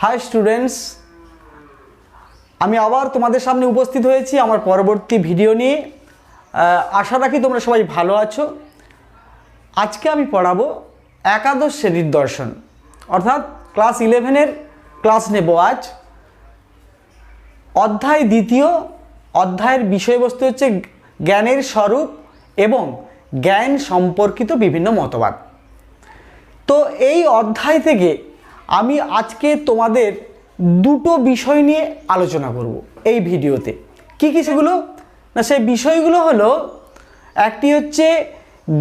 High students, আমি আবার তোমাদের সামনে উপস্থিত হয়েছি আমার পরবর্তী ভিডিও নিয়ে। আশা রাখি তোমরা সবাই ভালো আছো। আজকে আমি পড়াবো একাদশ শ্রেণীর দর্শন, অর্থাৎ ক্লাস 11-এর ক্লাস নেব আজ। অধ্যায় দ্বিতীয়, অধ্যায়ের বিষয়বস্তু হচ্ছে জ্ঞানের স্বরূপ এবং জ্ঞান সম্পর্কিত বিভিন্ন মতবাদ। তো এই অধ্যায় থেকে আমি আজকে তোমাদের দুটো বিষয় নিয়ে আলোচনা করব এই ভিডিওতে। কি কি সেগুলো? না, সেই বিষয়গুলো হলো, একটি হচ্ছে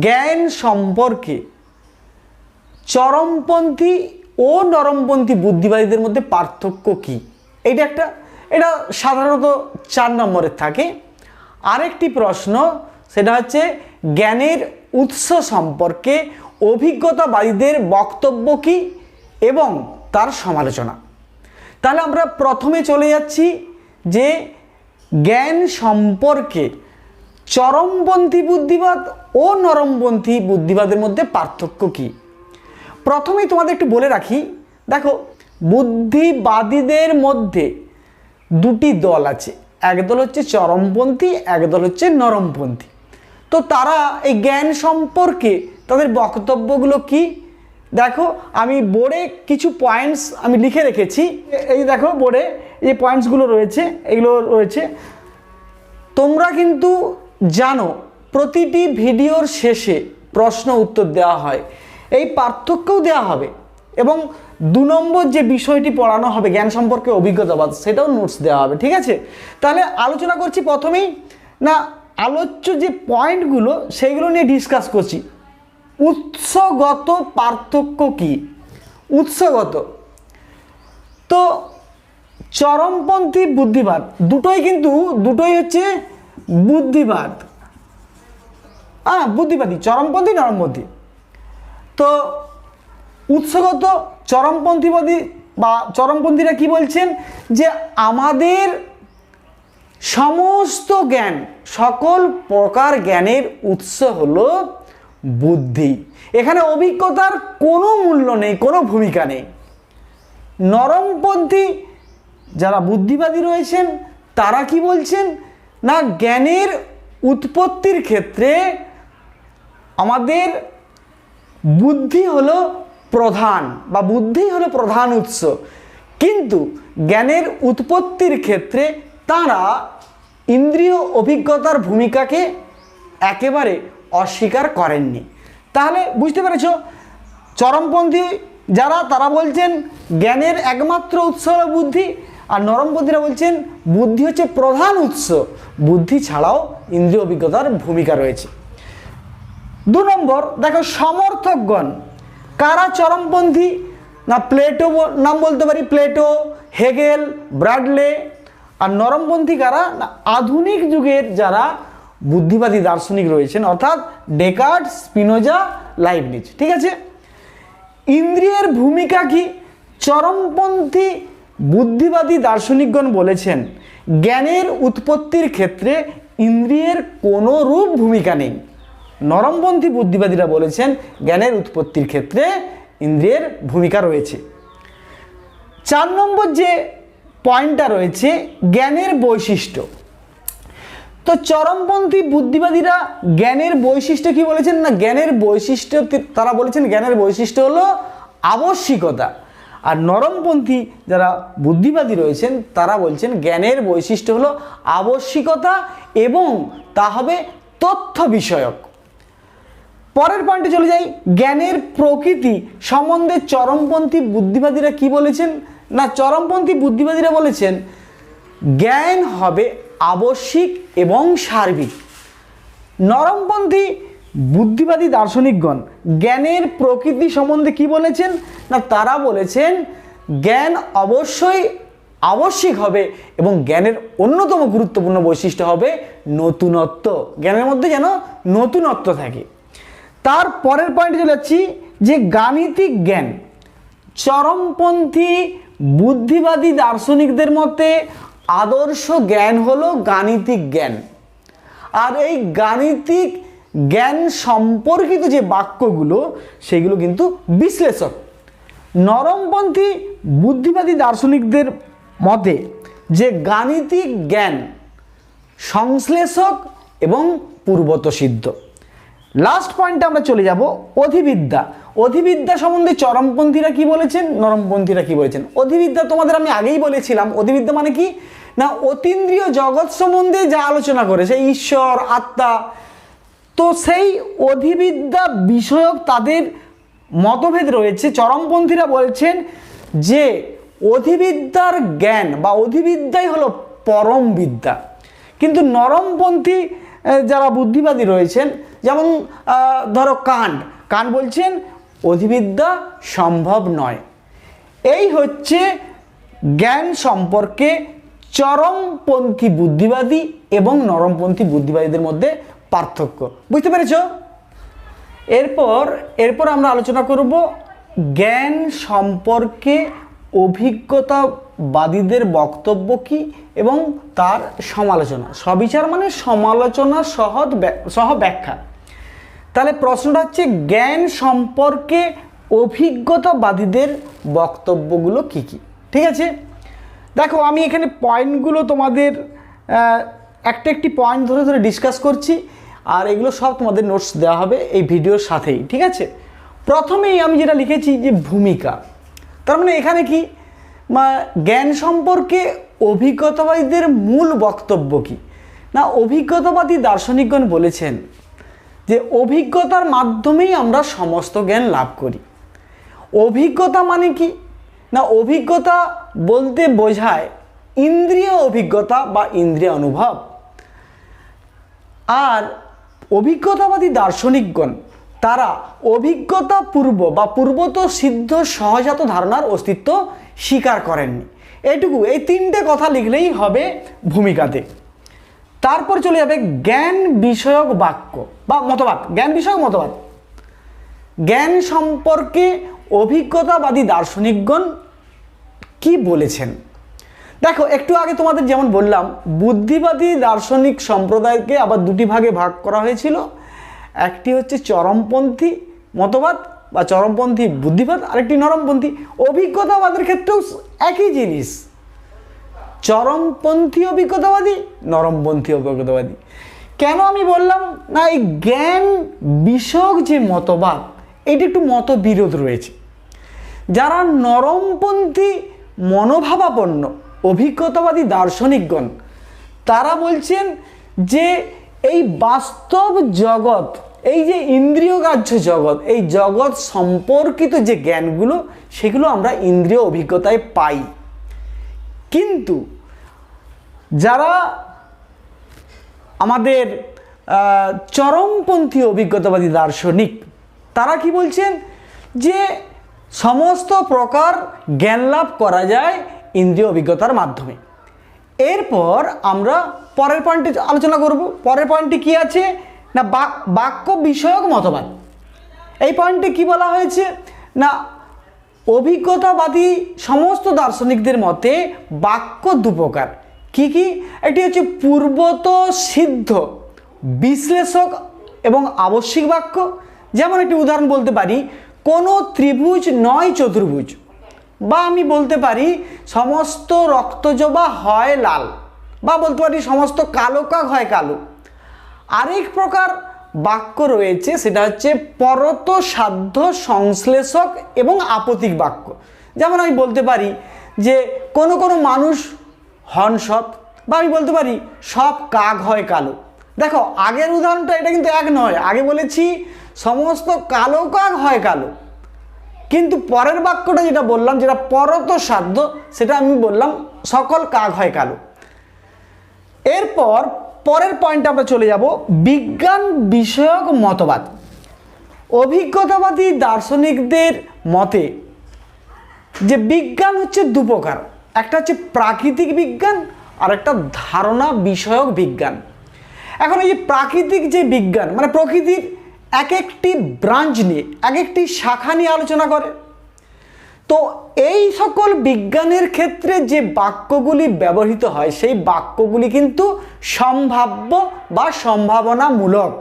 জ্ঞান সম্পর্কে চরমপন্থী ও নরমপন্থী বুদ্ধিবাদীদের মধ্যে পার্থক্য কি। এটা সাধারণত 4 নম্বরের থাকে। আরেকটি প্রশ্ন, সেটা হচ্ছে জ্ঞানের উৎস সম্পর্কে অভিজ্ঞতাবাদীদের বক্তব্য কি এবং তার সমালোচনা। তাহলে আমরা প্রথমে চলে যাচ্ছি যে জ্ঞান সম্পর্কে চরমপন্থী বুদ্ধিবাদ ও নরমপন্থী বুদ্ধিবাদের মধ্যে পার্থক্য কি। প্রথমেই তোমাদের একটু বলে রাখি, দেখো, বুদ্ধিবাদীদের মধ্যে দুটি দল আছে, একদল হচ্ছে চরমপন্থী, একদল হচ্ছে নরমপন্থী। তো তারা এই জ্ঞান সম্পর্কে তাদের বক্তব্যগুলো কি, দেখো আমি বোর্ডে কিছু পয়েন্টস আমি লিখে রেখেছি। এই দেখো বোর্ডে এই পয়েন্টসগুলো রয়েছে, এগুলো রয়েছে। তোমরা কিন্তু জানো প্রতিটি ভিডিওর শেষে প্রশ্ন উত্তর দেওয়া হয়, এই পার্থক্যও দেওয়া হবে এবং 2 নম্বর যে বিষয়টি পড়ানো হবে জ্ঞান সম্পর্কে অভিজ্ঞতাবাদ, সেটাও নোটস দেওয়া হবে। ঠিক আছে, তাহলে আলোচনা করছি। প্রথমেই না, আলোচ্য যে পয়েন্টগুলো সেইগুলো নিয়ে ডিসকাস করছি। উৎসগত পার্থক্য কি? উৎসগত, তো চরমপন্থী বুদ্ধিবাদ দুটোই হচ্ছে বুদ্ধিবাদ, বুদ্ধিবাদী, চরমপন্থী নরমপন্থী। তো উৎসগত চরমপন্থীবাদী বা চরমপন্থীরা কি বলছেন, যে আমাদের সমস্ত জ্ঞান, সকল প্রকার জ্ঞানের উৎস হলো বুদ্ধি, এখানে অভিজ্ঞতার কোনো মূল্য নেই, কোনো ভূমিকা নেই। নরমপন্থী যারা বুদ্ধিবাদী রয়েছেন তারা কি বলছেন, না জ্ঞানের উৎপত্তির ক্ষেত্রে আমাদের বুদ্ধি হলো প্রধান, বা বুদ্ধি হলো প্রধান উৎস, কিন্তু জ্ঞানের উৎপত্তির ক্ষেত্রে তারা ইন্দ্রিয় অভিজ্ঞতার ভূমিকাকে একেবারে অস্বীকার করেননি। তাহলে বুঝতে পেরেছ, চরমপন্থী যারা তারা বলছেন জ্ঞানের একমাত্র উৎস হলো বুদ্ধি, আর নরমপন্থীরা বলছেন বুদ্ধি হচ্ছে প্রধান উৎস, বুদ্ধি ছাড়াও ইন্দ্রিয় অভিজ্ঞতার ভূমিকা রয়েছে। 2 নম্বর, দেখো সমর্থকগণ কারা চরমপন্থী, না প্লেটো নাম বলতে পারি, প্লেটো, হেগেল, ব্র্যাডলে। আর নরমপন্থী কারা, না আধুনিক যুগের যারা বুদ্ধিবাদী দার্শনিক রয়েছেন, অর্থাৎ ডেকার্টস, স্পিনোজা, লাইবনিজ। ঠিক আছে, ইন্দ্রিয়ের ভূমিকা কি? চরমপন্থী বুদ্ধিবাদী দার্শনিকগণ বলেছেন জ্ঞানের উৎপত্তির ক্ষেত্রে ইন্দ্রিয়ের কোনো রূপ ভূমিকা নেই। নরমপন্থী বুদ্ধিবাদীরা বলেছেন জ্ঞানের উৎপত্তির ক্ষেত্রে ইন্দ্রিয়ের ভূমিকা রয়েছে। 4 নম্বর যে পয়েন্টটা রয়েছে জ্ঞানের বৈশিষ্ট্য। তো চরমপন্থী বুদ্ধিবাদীরা জ্ঞানের বৈশিষ্ট্য কি বলেছেন, না জ্ঞানের বৈশিষ্ট্য তারা বলেছেন জ্ঞানের বৈশিষ্ট্য হলো আবশ্যিকতা। আর নরমপন্থী যারা বুদ্ধিবাদী রয়েছেন তারা বলছেন জ্ঞানের বৈশিষ্ট্য হলো আবশ্যিকতা এবং তা হবে তথ্য বিষয়ক। পরের পয়েন্টে চলে যাই, জ্ঞানের প্রকৃতি সম্বন্ধে চরমপন্থী বুদ্ধিবাদীরা কি বলেছেন, না চরমপন্থী বুদ্ধিবাদীরা বলেছেন জ্ঞান হবে আবশ্যিক এবং সার্বিক। নরমপন্থী বুদ্ধিবাদী দার্শনিকগণ জ্ঞানের প্রকৃতি সম্বন্ধে কি বলেছেন, না তারা বলেছেন জ্ঞান অবশ্যই আবশ্যিক হবে এবং জ্ঞানের অন্যতম গুরুত্বপূর্ণ বৈশিষ্ট্য হবে নতুনত্ব, জ্ঞানের মধ্যে যেন নতুনত্ব থাকে। তার পরের পয়েন্টে চলে যাচ্ছি যে গাণিতিক জ্ঞান। চরমপন্থী বুদ্ধিবাদী দার্শনিকদের মতে আদর্শ জ্ঞান হলো গাণিতিক জ্ঞান, আর এই গাণিতিক জ্ঞান সম্পর্কিত যে বাক্যগুলো সেগুলো কিন্তু বিশ্লেষক। নরমপন্থী বুদ্ধিবাদী দার্শনিকদের মতে যে গাণিতিক জ্ঞান সংশ্লেষক এবং পূর্বতসিদ্ধ। লাস্ট পয়েন্টে আমরা চলে যাব অধিবিদ্যা। অধিবিদ্যা সম্বন্ধে চরমপন্থীরা কি বলেছেন, নরমপন্থীরা কি বলেছেন। অধিবিদ্যা তোমাদের আমি আগেই বলেছিলাম, অধিবিদ্যা মানে কি না অতীন্দ্রিয় জগৎ সম্বন্ধে যা আলোচনা করে, সেই ঈশ্বর আত্মা। তো সেই অধিবিদ্যা বিষয়ক তাদের মতভেদ রয়েছে। চরমপন্থীরা বলছেন যে অধিবিদ্যার জ্ঞান বা অধিবিদ্যাই হলো পরম বিদ্যা। কিন্তু নরমপন্থী যারা বুদ্ধিবাদী রয়েছেন, যেমন ধরো কান্ট বলছেন অধিবিদ্যা সম্ভব নয়। এই হচ্ছে জ্ঞান সম্পর্কে চরমপন্থী বুদ্ধিবাদী এবং নরমপন্থী বুদ্ধিবাদীদের মধ্যে পার্থক্য। বুঝতে পেরেছ? এরপর আমরা আলোচনা করব জ্ঞান সম্পর্কে অভিজ্ঞতাবাদীদের বক্তব্য কি এবং তার সমালোচনা। সবিচার মানে সমালোচনা সহ ব্যাখ্যা। তাহলে প্রশ্নটা হচ্ছে জ্ঞান সম্পর্কে অভিজ্ঞতাবাদীদের বক্তব্যগুলো কি কি। ঠিক আছে, দেখো আমি এখানে পয়েন্টগুলো তোমাদের একটি পয়েন্ট ধরে ধরে ডিসকাস করছি, আর এগুলো সব তোমাদের নোটস দেওয়া হবে এই ভিডিওর সাথেই। ঠিক আছে, প্রথমেই আমি যেটা লিখেছি যে ভূমিকা, তার মানে এখানে কি জ্ঞান সম্পর্কে অভিজ্ঞতাবাদীদের মূল বক্তব্য কি না, অভিজ্ঞতাবাদী দার্শনিকগণ বলেছেন যে অভিজ্ঞতার মাধ্যমেই আমরা সমস্ত জ্ঞান লাভ করি। অভিজ্ঞতা মানে কি না, অভিজ্ঞতা বলতে বোঝায় ইন্দ্রিয় অভিজ্ঞতা বা ইন্দ্রিয় অনুভব। আর অভিজ্ঞতাবাদী দার্শনিকগণ তারা অভিজ্ঞতা পূর্ব বা পূর্বত সিদ্ধ সহজাত ধারণার অস্তিত্ব স্বীকার করেননি। এইটুকু, এই তিনটে কথা লিখলেই হবে ভূমিকাতে। তারপর চলে যাবে জ্ঞান বিষয়ক বাক্য বা মতবাদ। জ্ঞান বিষয়ক মতবাদ, জ্ঞান সম্পর্কে অভিজ্ঞতাবাদী দার্শনিকগণ কি বলেছেন। দেখো একটু আগে তোমাদের যেমন বললাম, বুদ্ধিবাদী দার্শনিক সম্প্রদায়কে আবার দুটি ভাগে ভাগ করা হয়েছিল। একটি হচ্ছে চরমপন্থী মতবাদ বা চরমপন্থী বুদ্ধিবাদ, আরেকটি নরমপন্থী। অভিজ্ঞতাবাদের ক্ষেত্রেও একই জিনিস, চরমপন্থী অভিজ্ঞতাবাদী, নরমপন্থী অভিজ্ঞতাবাদী। কেন আমি বললাম না, এই জ্ঞান বিষয়ক যে মতবাদ, এইটা একটু মতবিরোধ রয়েছে। যারা নরমপন্থী মনোভাবাপন্ন অভিজ্ঞতাবাদী দার্শনিকগণ তারা বলছেন যে এই বাস্তব জগৎ, এই যে ইন্দ্রিয়গ্রাহ্য জগৎ, এই জগৎ সম্পর্কিত যে জ্ঞানগুলো সেগুলো আমরা ইন্দ্রিয় অভিজ্ঞতায় পাই। কিন্তু যারা আমাদের চরমপন্থী অভিজ্ঞতাবাদী দার্শনিক তারা কি বলছেন যে সমস্ত প্রকার জ্ঞান লাভ করা যায় ইন্দ্রিয় অভিজ্ঞতার মাধ্যমে। এরপর আমরা পরের পয়েন্টে আলোচনা করব। পরের পয়েন্টে কি আছে না, বাক্য বিষয়ক মতবাদ। এই পয়েন্টে কি বলা হয়েছে না, অভিজ্ঞতাবাদী সমস্ত দার্শনিকদের মতে বাক্য দুপ্রকার। কি কি? একটি হচ্ছে পূর্বত সিদ্ধ বিশ্লেষক এবং আবশ্যিক বাক্য। যেমন একটি উদাহরণ বলতে পারি, কোনো ত্রিভুজ নয় চতুর্ভুজ, বা আমি বলতে পারি সমস্ত রক্তজবা হয় লাল, বা বলতে পারি সমস্ত কালো কাক হয় কালো। আরেক প্রকার বাক্য রয়েছে, সেটা হচ্ছে পরত সাধ্য সংশ্লেষক এবং আপতিক বাক্য। যেমন আমি বলতে পারি যে কোনো কোনো মানুষ হন সৎ, বা আমি বলতে পারি সব কাক হয় কালো। দেখো আগের উদাহরণটা এটা কিন্তু এক নয়, আগে বলেছি সমস্ত কালো কাক হয় কালো, কিন্তু পরের বাক্যটা যেটা বললাম যেটা পরত সাধ্য, সেটা আমি বললাম সকল কাক হয় কালো। এরপর পরের পয়েন্টে আমরা চলে যাব বিজ্ঞান বিষয়ক মতবাদ। অভিজ্ঞতাবাদী দার্শনিকদের মতে যে বিজ্ঞান হচ্ছে দুপ্রকার, একটা হচ্ছে প্রাকৃতিক বিজ্ঞান আর একটা ধারণা বিষয়ক বিজ্ঞান। এখন এই যে প্রাকৃতিক যে বিজ্ঞান মানে প্রকৃতির এক একটি ব্রাঞ্চ নিয়ে, এক একটি শাখা নিয়ে আলোচনা করে। তো এই সকল বিজ্ঞানের ক্ষেত্রে যে বাক্যগুলি ব্যবহৃত হয় সেই বাক্যগুলি কিন্তু সম্ভাব্য বা সম্ভাবনামূলক।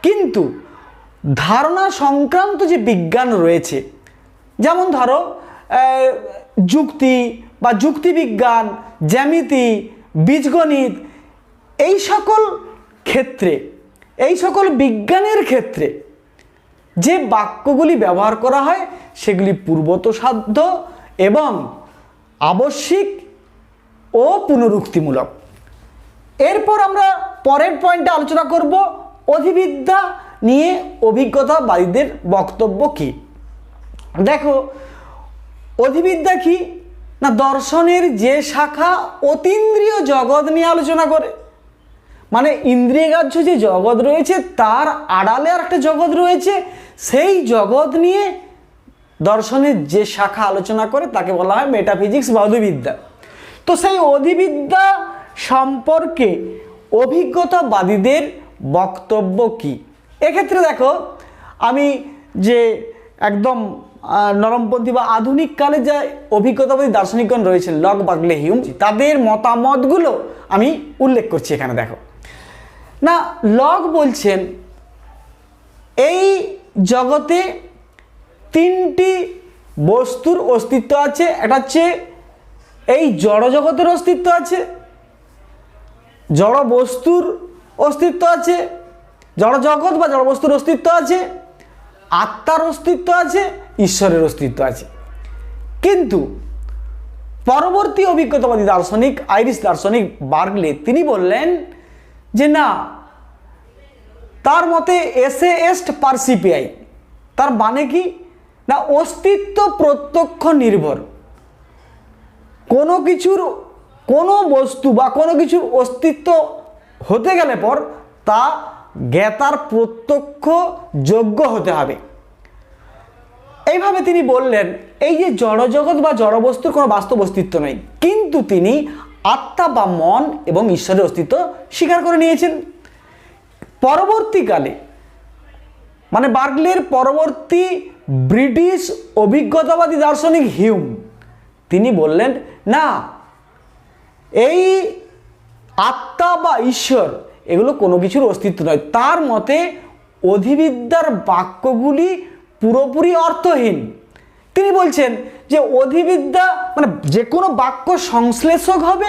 কিন্তু ধারণা সংক্রান্ত যে বিজ্ঞান রয়েছে যেমন ধরো যুক্তি বা যুক্তিবিজ্ঞান, জ্যামিতি, বীজগণিত, এই সকল ক্ষেত্রে, এই সকল বিজ্ঞানের ক্ষেত্রে যে বাক্যগুলি ব্যবহার করা হয় সেগুলি পূর্বতসাধ্য এবং আবশ্যিক ও পুনরুক্তিমূলক। এরপর আমরা পরের পয়েন্টে আলোচনা করব অধিবিদ্যা নিয়ে অভিজ্ঞতাবাদীদের বক্তব্য কী। দেখো, অধিবিদ্যা কি না, দর্শনের যে শাখা অতীন্দ্রিয় জগৎ নিয়ে আলোচনা করে, মানে ইন্দ্রিয়গ্রাহ্য যে জগৎ রয়েছে তার আড়ালে আর একটা জগৎ রয়েছে, সেই জগৎ নিয়ে দর্শনের যে শাখা আলোচনা করে তাকে বলা হয় মেটাফিজিক্স বা অধিবিদ্যা। তো সেই অধিবিদ্যা সম্পর্কে অভিজ্ঞতাবাদীদের বক্তব্য কি। এক্ষেত্রে দেখো, আমি যে একদম নরমপন্থী বা আধুনিক কালে যে অভিজ্ঞতাবাদী দার্শনিকগণ রয়েছেন, লক, বার্কলে, হিউম, তাদের মতামতগুলো আমি উল্লেখ করছি এখানে। দেখো না, লক বলছেন এই জগতে তিনটি বস্তুর অস্তিত্ব আছে। একটা হচ্ছে এই জড় জগতের অস্তিত্ব আছে, জড় বস্তুর অস্তিত্ব আছে, জড় জগৎ বা জড় বস্তুর অস্তিত্ব আছে, আত্মার অস্তিত্ব আছে, ঈশ্বরের অস্তিত্ব আছে। কিন্তু পরবর্তী অভিজ্ঞতাবাদী দার্শনিক, আইরিশ দার্শনিক বার্কলে, তিনি বললেন যে না, তার মতে এসে পার্সিপিআই, তার মানে কি না, অস্তিত্ব প্রত্যক্ষ নির্ভর। কোনো কিছুর, কোনো বস্তু বা কোনো কিছুর অস্তিত্ব হতে গেলে পর তা জ্ঞাতার প্রত্যক্ষ যোগ্য হতে হবে। এইভাবে তিনি বললেন এই যে জড়জগৎ বা জড়বস্তুর কোনো বাস্তব অস্তিত্ব নেই, কিন্তু তিনি আত্মা বা মন এবং ঈশ্বরের অস্তিত্ব স্বীকার করে নিয়েছেন। পরবর্তীকালে, মানে বার্কলের পরবর্তী ব্রিটিশ অভিজ্ঞতাবাদী দার্শনিক হিউম, তিনি বললেন না, এই আত্মা বা ঈশ্বর এগুলো কোনো কিছুর অস্তিত্ব নয়। তার মতে অধিবিদ্যার বাক্যগুলি পুরোপুরি অর্থহীন। তিনি বলছেন যে অধিবিদ্যা মানে যে কোনো বাক্য সংশ্লেষক হবে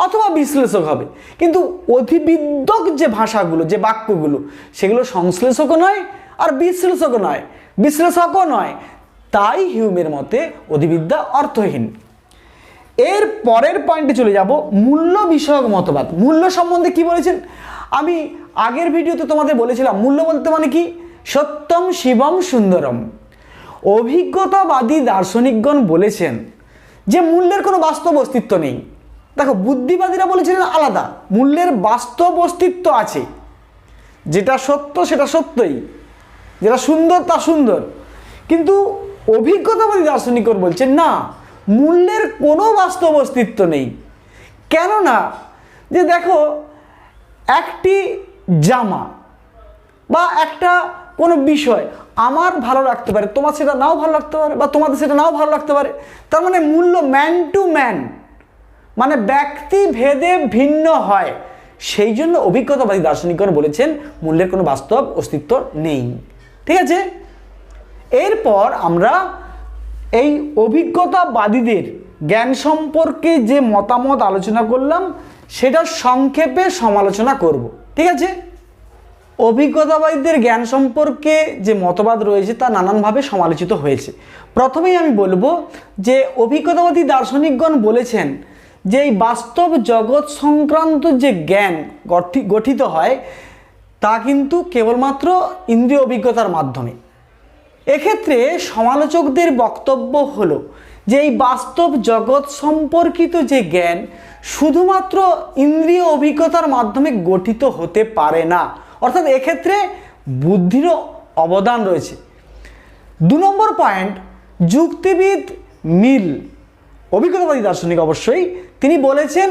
অথবা বিশ্লেষক হবে, কিন্তু অধিবিদ্যক যে ভাষাগুলো, যে বাক্যগুলো, সেগুলো সংশ্লেষকও নয় আর বিশ্লেষকও নয়। তাই হিউমের মতে অধিবিদ্যা অর্থহীন। এর পরের পয়েন্টে চলে যাব, মূল্য বিষয়ক মতবাদ। মূল্য সম্বন্ধে কি বলেছেন? আমি আগের ভিডিওতে তোমাদের বলেছিলাম মূল্য বলতে মানে কি, সত্যম শিবম সুন্দরম। অভিজ্ঞতাবাদী দার্শনিকগণ বলেছেন যে মূল্যের কোনো বাস্তব অস্তিত্ব নেই। দেখো, বুদ্ধিবাদীরা বলেছিলেন আলাদা, মূল্যের বাস্তব অস্তিত্ব আছে, যেটা সত্য সেটা সত্যই, যেটা সুন্দর তা সুন্দর। কিন্তু অভিজ্ঞতাবাদী দার্শনিকগণ বলছেন না, মূল্যের কোনো বাস্তব অস্তিত্ব নেই। কেননা যে দেখো, একটি জামা বা একটা কোনো বিষয় আমার ভালো লাগতে পারে, তোমার সেটা নাও ভালো লাগতে পারে, বা তোমাদের সেটা নাও ভালো লাগতে পারে। তার মানে মূল্য ম্যান টু ম্যান, মানে ব্যক্তি ভেদে ভিন্ন হয়। সেই জন্য অভিজ্ঞতাবাদী দার্শনিকগণ বলেছেন মূল্যের কোনো বাস্তব অস্তিত্ব নেই। ঠিক আছে, এরপর আমরা এই অভিজ্ঞতাবাদীদের জ্ঞান সম্পর্কে যে মতামত আলোচনা করলাম সেটা সংক্ষেপে সমালোচনা করব। ঠিক আছে, অভিজ্ঞতাবাদীদের জ্ঞান সম্পর্কে যে মতবাদ রয়েছে তা নানানভাবে সমালোচিত হয়েছে। প্রথমেই আমি বলবো যে অভিজ্ঞতাবাদী দার্শনিকগণ বলেছেন যে এই বাস্তব জগৎ সংক্রান্ত যে জ্ঞান গঠিত হয় তা কিন্তু কেবলমাত্র ইন্দ্রিয় অভিজ্ঞতার মাধ্যমে। এক্ষেত্রে সমালোচকদের বক্তব্য হলো যে এই বাস্তব জগৎ সম্পর্কিত যে জ্ঞান শুধুমাত্র ইন্দ্রিয় অভিজ্ঞতার মাধ্যমে গঠিত হতে পারে না, অর্থাৎ এক্ষেত্রে বুদ্ধিরও অবদান রয়েছে। 2 নম্বর পয়েন্ট, যুক্তিবিদ মিল, অভিজ্ঞতাবাদী দার্শনিক অবশ্যই, তিনি বলেছেন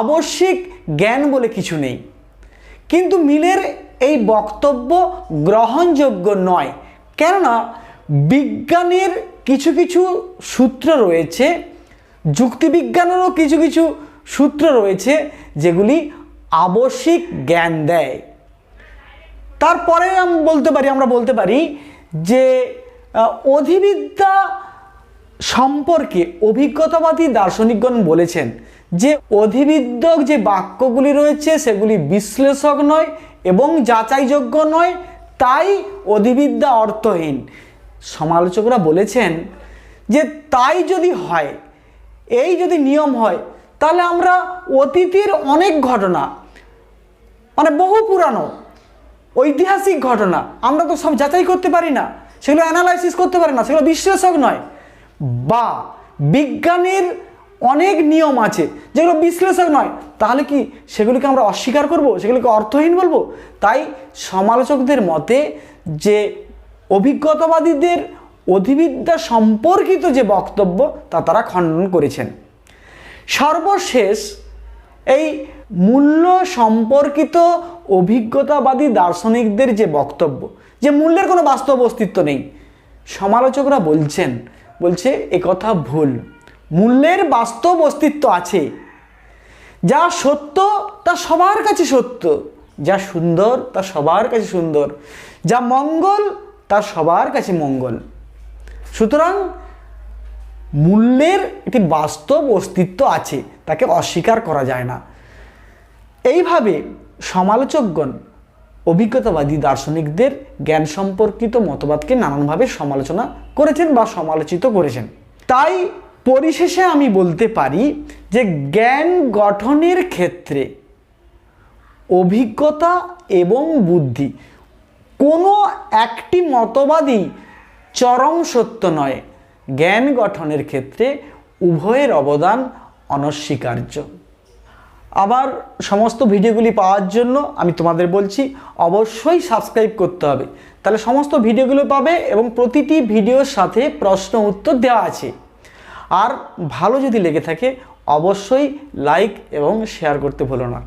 আবশ্যিক জ্ঞান বলে কিছু নেই। কিন্তু মিলের এই বক্তব্য গ্রহণযোগ্য নয়, কেননা বিজ্ঞানের কিছু কিছু সূত্র রয়েছে, যুক্তিবিজ্ঞানেরও কিছু কিছু সূত্র রয়েছে যেগুলি আবশ্যিক জ্ঞান দেয়। তারপরে আমরা বলতে পারি যে অধিবিদ্যা সম্পর্কে অভিজ্ঞতাবাদী দার্শনিকগণ বলেছেন যে অধিবিদ্যক যে বাক্যগুলি রয়েছে সেগুলি বিশ্লেষক নয় এবং যাচাইযোগ্য নয়, তাই অধিবিদ্যা অর্থহীন। সমালোচকরা বলেছেন যে তাই যদি হয়, এই যদি নিয়ম হয়, তাহলে আমরা অতীতের অনেক ঘটনা, মানে বহু পুরানো ঐতিহাসিক ঘটনা আমরা তো সব যাচাই করতে পারি না, সেগুলো অ্যানালাইসিস করতে পারি না, সেগুলো বিশ্লেষক নয়। বা বিজ্ঞানের অনেক নিয়ম আছে যেগুলো বিশ্লেষক নয়, তাহলে কি সেগুলিকে আমরা অস্বীকার করব, সেগুলিকে অর্থহীন বলবো? তাই সমালোচকদের মতে যে অভিজ্ঞতাবাদীদের অধিবিদ্যা সম্পর্কিত যে বক্তব্য তা তারা খণ্ডন করেছেন। সর্বশেষ এই মূল্য সম্পর্কিত অভিজ্ঞতাবাদী দার্শনিকদের যে বক্তব্য যে মূল্যের কোনো বাস্তব অস্তিত্ব নেই, সমালোচকরা বলছে একথা ভুল। মূল্যের বাস্তব অস্তিত্ব আছে। যা সত্য তা সবার কাছে সত্য, যা সুন্দর তা সবার কাছে সুন্দর, যা মঙ্গল তা সবার কাছে মঙ্গল। সুতরাং মূল্যের একটি বাস্তব অস্তিত্ব আছে, তাকে অস্বীকার করা যায় না। এইভাবে সমালোচকগণ অভিজ্ঞতাবাদী দার্শনিকদের জ্ঞান সম্পর্কিত মতবাদকে নানানভাবে সমালোচনা করেছেন বা সমালোচিত করেছেন। তাই পরিশেষে আমি বলতে পারি যে জ্ঞান গঠনের ক্ষেত্রে অভিজ্ঞতা এবং বুদ্ধি কোনো একটি মতবাদই চরম সত্য নয়। জ্ঞান গঠনের ক্ষেত্রে উভয়ের অবদান অনস্বীকার্য। আবার সমস্ত ভিডিওগুলি পাওয়ার জন্য আমি তোমাদের বলছি অবশ্যই সাবস্ক্রাইব করতে হবে, তাহলে সমস্ত ভিডিওগুলো পাবে এবং প্রতিটি ভিডিওর সাথে প্রশ্ন উত্তর দেওয়া আছে। আর ভালো যদি লেগে থাকে অবশ্যই লাইক এবং শেয়ার করতে ভুলো না।